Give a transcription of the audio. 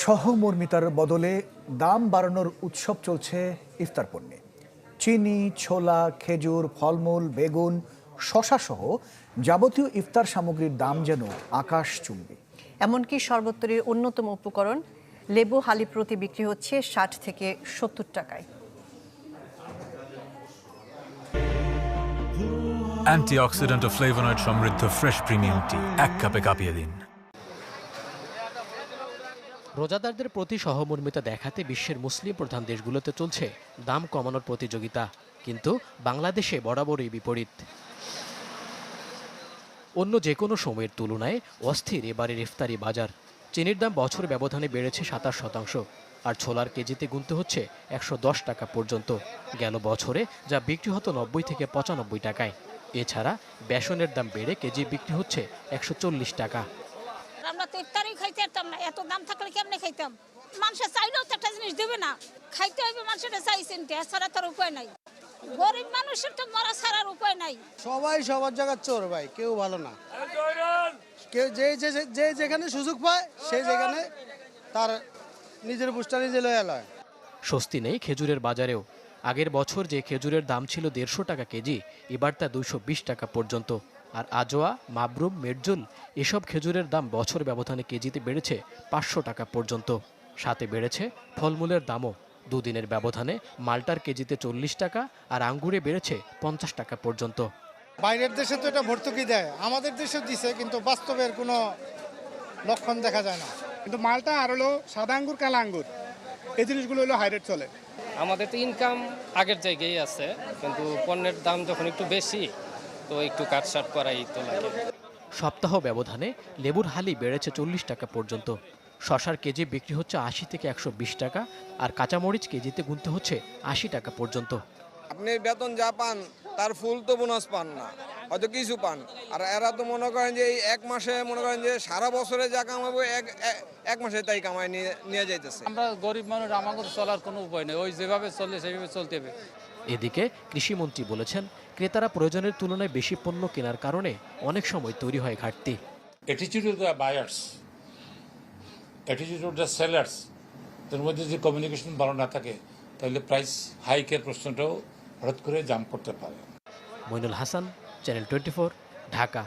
সহমর্মিতার বদলে দাম বাড়ানোর উৎসব চলছে ইফতার পণ্যে। চিনি, ছোলা, খেজুর, ফলমূল, বেগুন, শশা সহ যাবতীয় ইফতার সামগ্রীর দাম যেন আকাশচুম্বী। এমনকি শরবত তৈরির অন্যতম উপকরণ লেবু হালি প্রতি বিক্রি হচ্ছে ৬০ থেকে ৭০ টাকায়। অ্যান্টিঅক্সিডেন্ট ও ফ্লেভোনয়েড সমৃদ্ধ ফ্রেশ প্রিমিয়াম টি এক কাপে কাঁপিয়ে দিন। রোজাদারদের প্রতি সহমর্মিতা দেখাতে বিশ্বের মুসলিম প্রধান দেশগুলোতে চলছে দাম কমানোর প্রতিযোগিতা, কিন্তু বাংলাদেশে বরাবরই বিপরীত। অন্য যে কোনো সময়ের তুলনায় অস্থির এবারের ইফতারি বাজার। চিনির দাম বছর ব্যবধানে বেড়েছে ২৭%, আর ছোলার কেজিতে গুনতে হচ্ছে ১১০ টাকা পর্যন্ত। গেল বছরে যা বিক্রি হতো ৯০ থেকে ৯৫ টাকায়। এছাড়া বেসনের দাম বেড়ে কেজি বিক্রি হচ্ছে ১৪০ টাকা। আমরা তো ইফতারি খাইতে পারতাম না, এত দাম থাকলে কেমনে খাইতাম? মানুষের চাইলেও তো একটা জিনিস দেবে না, খাইতে হবে। মানুষের চাইছেন, এছাড়া তার উপায় নাই। গরিব মানুষের তো মরা ছাড়ার উপায় নাই। সবাই সবার জায়গা চোর ভাই, কেউ ভালো না। কেউ যে যেখানে সুযোগ পায় সেই যেখানে তার নিজের বুঝটা নিজে লয়ে লয়। স্বস্তি নেই খেজুরের বাজারেও। আগের বছর যে খেজুরের দাম ছিল ১৫০ টাকা কেজি, এবার তা ২২০ টাকা পর্যন্ত। আর আজোয়া, মাবরুম, মেরজুল এসব খেজুরের দাম বছর ব্যবধানে কেজিতে বেড়েছে ৫০০ টাকা পর্যন্ত। সাথে বেড়েছে ফলমূলের দামও। দুদিনের ব্যবধানে মালটার কেজিতে ৪০ টাকা আর আঙ্গুরে বেড়েছে ৫০ টাকা পর্যন্ত। বাইরের দেশে তো এটা ভর্তুকি দেয়, আমাদের দেশে দিছে, কিন্তু বাস্তবের কোনো লক্ষণ দেখা যায় না। কিন্তু মালটা আর হলো সাদা আঙ্গুর, কালা আঙ্গুর, এই জিনিসগুলো হলো হাই রেট চলে। আমাদের তো ইনকাম আগের জায়গায় আছে, কিন্তু পণ্যের দাম যখন একটু বেশি তো একটু কাটছাট করাই তো লাগে। সপ্তাহ ব্যবধানে লেবুর হালি বেড়েছে ৪০ টাকা পর্যন্ত। শশার কেজি বিক্রি হচ্ছে ৮০ থেকে ১২০ টাকা, আর কাঁচামরিচ কেজিতে গুনতে হচ্ছে ৮০ টাকা পর্যন্ত। আপনি বেতন যা পান তার ফুল তো বোনাস পান না, হয়তো কিছু পান। আর এরা তো মনে করেন যে এই এক মাসে মনে করেন যে সারা বছরে যা কামাবো এক মাসে তাই কামাই নিয়ে যাইতেছে। আমরা গরিব মানুষ, আমাদের চলার কোনো উপায় নেই, ওই যেভাবে চলে সেভাবে চলতে হবে। এদিকে কৃষিমন্ত্রী বলেছেন, ক্রেতারা প্রয়োজনের তুলনায় বেশি পণ্য কেনার কারণে অনেক সময় তৈরি হয় ঘাটতি। Attitude of the buyers, attitude of the sellers, তার মধ্যে যদি কমিউনিকেশন ভালো না থাকে তাহলে প্রাইস হাইকের প্রশ্নটাও হঠাৎ করে জাম্প করতে পারে। মইনুল হাসান, চ্যানেল 24, ঢাকা।